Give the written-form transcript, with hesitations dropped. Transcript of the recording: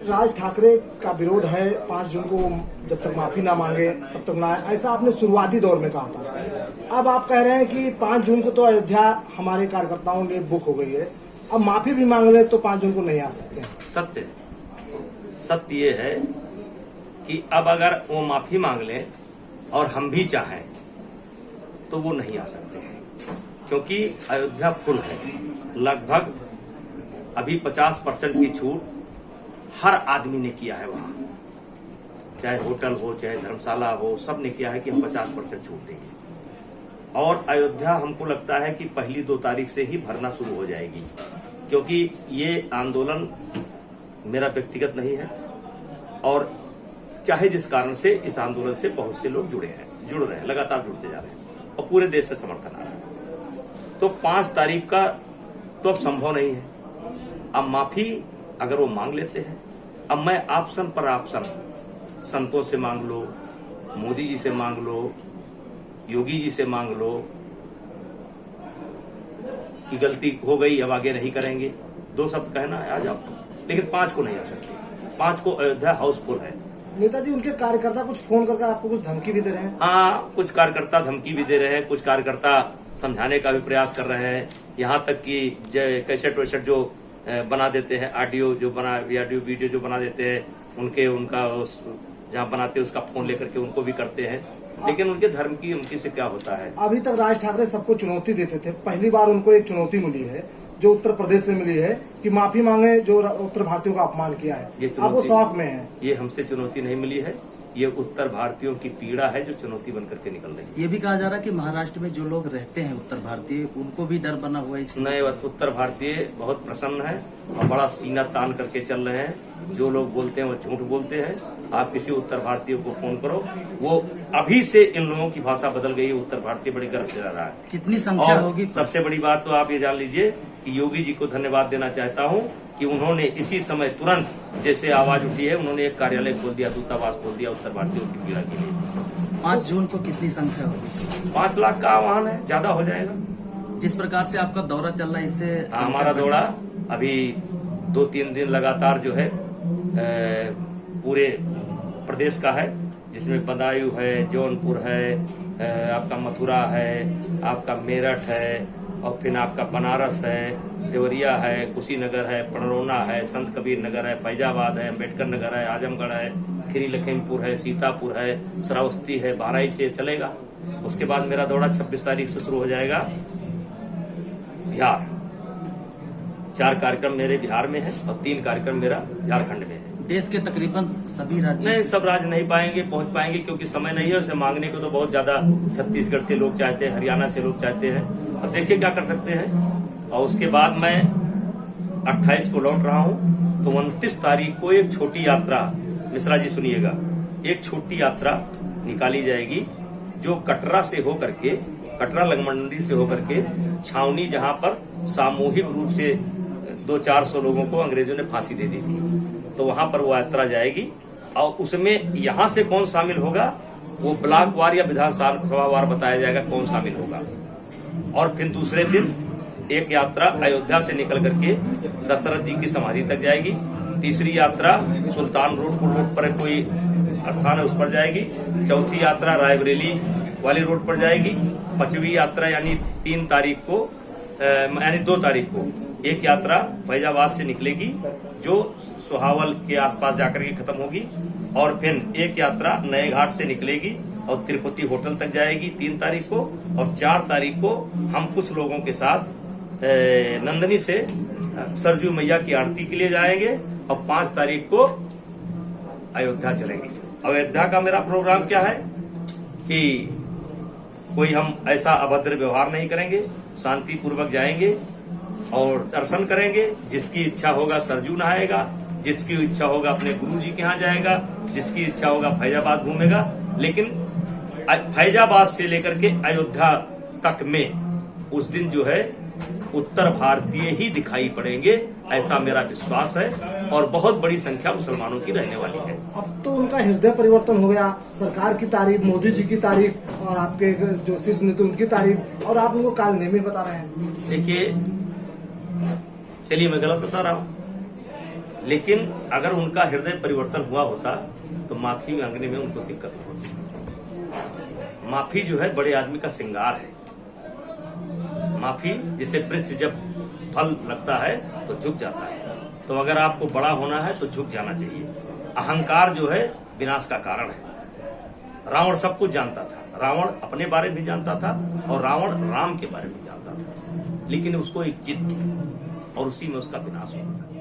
राज ठाकरे का विरोध है 5 जून को, जब तक माफी ना मांगे तब तक ना, ऐसा आपने शुरुआती दौर में कहा था। अब आप कह रहे हैं कि 5 जून को तो अयोध्या हमारे कार्यकर्ताओं ने बुक हो गई है, अब माफी भी मांग ले तो 5 जून को नहीं आ सकते। सत्य ये है कि अब अगर वो माफी मांग लें और हम भी चाहें तो वो नहीं आ सकते हैं, क्योंकि अयोध्या फुल है। लगभग अभी 50% की छूट हर आदमी ने किया है वहां, चाहे होटल हो चाहे धर्मशाला हो, सब ने किया है कि हम 50% छूट देंगे। और अयोध्या हमको लगता है कि पहली 2 तारीख से ही भरना शुरू हो जाएगी, क्योंकि ये आंदोलन मेरा व्यक्तिगत नहीं है और चाहे जिस कारण से इस आंदोलन से बहुत से लोग जुड़ रहे हैं, लगातार जुड़ते जा रहे हैं और पूरे देश से समर्थन आ रहा है। तो 5 तारीख का तो अब संभव नहीं है। अब माफी अगर वो मांग लेते हैं, अब मैं ऑप्शन पर ऑप्शन, संतों से मांग लो, मोदी जी से मांग लो, योगी जी से मांग लो कि गलती हो गई अब आगे नहीं करेंगे, 2 शब्द कहना है आ जाओ, लेकिन 5 को नहीं आ सकते। 5 को अयोध्या हाउसफुल है। नेताजी, उनके कार्यकर्ता कुछ फोन करके आपको कुछ धमकी भी दे रहे हैं? हाँ, कुछ कार्यकर्ता धमकी भी दे रहे हैं, कुछ कार्यकर्ता समझाने का भी प्रयास कर रहे हैं। यहाँ तक कि कैसेट वैसेट जो बना देते हैं, ऑडियो जो बना, ऑडियो वीडियो जो बना देते हैं, उनका जहाँ बनाते हैं उसका फोन लेकर के उनको भी करते हैं। लेकिन उनके धर्म की उनकी से क्या होता है। अभी तक राज ठाकरे सबको चुनौती देते थे, पहली बार उनको एक चुनौती मिली है जो उत्तर प्रदेश से मिली है कि माफी मांगे जो उत्तर भारतीयों का अपमान किया है। अब वो शौक में है। ये हमसे चुनौती नहीं मिली है, ये उत्तर भारतीयों की पीड़ा है जो चुनौती बनकर के निकल रही है। ये भी कहा जा रहा है कि महाराष्ट्र में जो लोग रहते हैं उत्तर भारतीय, उनको भी डर बना हुआ है इसमें। नहीं, उत्तर भारतीय बहुत प्रसन्न है और बड़ा सीना तान करके चल रहे हैं। जो लोग बोलते हैं वो झूठ बोलते हैं। आप किसी उत्तर भारतीय को फोन करो, वो अभी से इन लोगों की भाषा बदल गई है। उत्तर भारतीय बड़े गर्व से रह रहा है। कितनी संख्या होगी? सबसे बड़ी बात तो आप ये जान लीजिए कि योगी जी को धन्यवाद देना चाहता हूँ कि उन्होंने इसी समय तुरंत जैसे आवाज उठी है, उन्होंने एक कार्यालय खोल दिया, दूतावास खोल दिया उत्तर भारतीयों की पीड़ा के लिए। 5 जून को कितनी संख्या होगी? 5 लाख का आह्वान है, ज्यादा हो जाएगा। जिस प्रकार से आपका दौरा चल रहा है इससे हमारा दौरा अभी 2-3 दिन लगातार जो है पूरे प्रदेश का है, जिसमें बदायूं है, जौनपुर है, आपका मथुरा है, आपका मेरठ है और फिर आपका बनारस है, देवरिया है, कुशीनगर है, पड़रौना है, संत कबीर नगर है, फैजाबाद है, अम्बेडकर नगर है, आजमगढ़ है, खीरी लखीमपुर है, सीतापुर है, श्रावस्ती है, बहराइच से चलेगा। उसके बाद मेरा दौरा 26 तारीख से शुरू हो जाएगा बिहार। 4 कार्यक्रम मेरे बिहार में है और 3 कार्यक्रम मेरा झारखंड में है। देश के तकरीबन सभी राज्य नहीं, सब राज्य नहीं पहुंच पाएंगे क्योंकि समय नहीं है। उसे मांगने को तो बहुत ज्यादा छत्तीसगढ़ से लोग चाहते हैं, हरियाणा से लोग चाहते हैं। अब देखिए क्या कर सकते हैं। और उसके बाद मैं 28 को लौट रहा हूं, तो 29 तारीख को एक छोटी यात्रा, मिश्रा जी सुनिएगा, एक छोटी यात्रा निकाली जाएगी जो कटरा से होकर के, कटरा लगमंडी से होकर के छावनी, जहां पर सामूहिक रूप से 200-400 लोगों को अंग्रेजों ने फांसी दे दी थी, तो वहां पर वो यात्रा जाएगी। और उसमें यहां से कौन शामिल होगा वो ब्लॉक वार या विधानसभा वार बताया जाएगा कौन शामिल होगा। और फिर दूसरे दिन एक यात्रा अयोध्या से निकल करके दशरथ जी की समाधि तक जाएगी। तीसरी यात्रा सुल्तानपुर रोड पर कोई स्थान है उस पर जाएगी। चौथी यात्रा रायबरेली वाली रोड पर जाएगी। 5वीं यात्रा यानी 3 तारीख को, यानी 2 तारीख को एक यात्रा फैजाबाद से निकलेगी जो सोहावल के आसपास जाकर के खत्म होगी। और फिर एक यात्रा नए घाट से निकलेगी और तिरुपति होटल तक जाएगी 3 तारीख को। और 4 तारीख को हम कुछ लोगों के साथ नंदनी से सरजू मैया की आरती के लिए जाएंगे और 5 तारीख को अयोध्या चलेंगे। अयोध्या का मेरा प्रोग्राम क्या है कि कोई हम ऐसा अभद्र व्यवहार नहीं करेंगे, शांतिपूर्वक जाएंगे और दर्शन करेंगे। जिसकी इच्छा होगा सरजू नहाएगा, जिसकी इच्छा होगा अपने गुरु जी के यहाँ जाएगा, जिसकी इच्छा होगा फैजाबाद घूमेगा। लेकिन फैजाबाद से लेकर के अयोध्या तक में उस दिन जो है उत्तर भारतीय ही दिखाई पड़ेंगे, ऐसा मेरा विश्वास है। और बहुत बड़ी संख्या मुसलमानों की रहने वाली है। अब तो उनका हृदय परिवर्तन हो गया, सरकार की तारीफ, मोदी जी की तारीफ और आपके जो शीर्ष नेता उनकी तारीफ, और आप उनको कालनेमी बता रहे हैं। देखिए, चलिए मैं गलत बता रहा हूँ, लेकिन अगर उनका हृदय परिवर्तन हुआ होता तो माफी मांगने में उनको दिक्कत न होती। माफी जो है बड़े आदमी का श्रृंगार है। माफी जिसे वृक्ष जब फल लगता है तो झुक जाता है। तो अगर आपको बड़ा होना है तो झुक जाना चाहिए। अहंकार जो है विनाश का कारण है। रावण सब कुछ जानता था, रावण अपने बारे में भी जानता था और रावण राम के बारे में जानता था, लेकिन उसको एक जिद थी और उसी में उसका विनाश हुआ।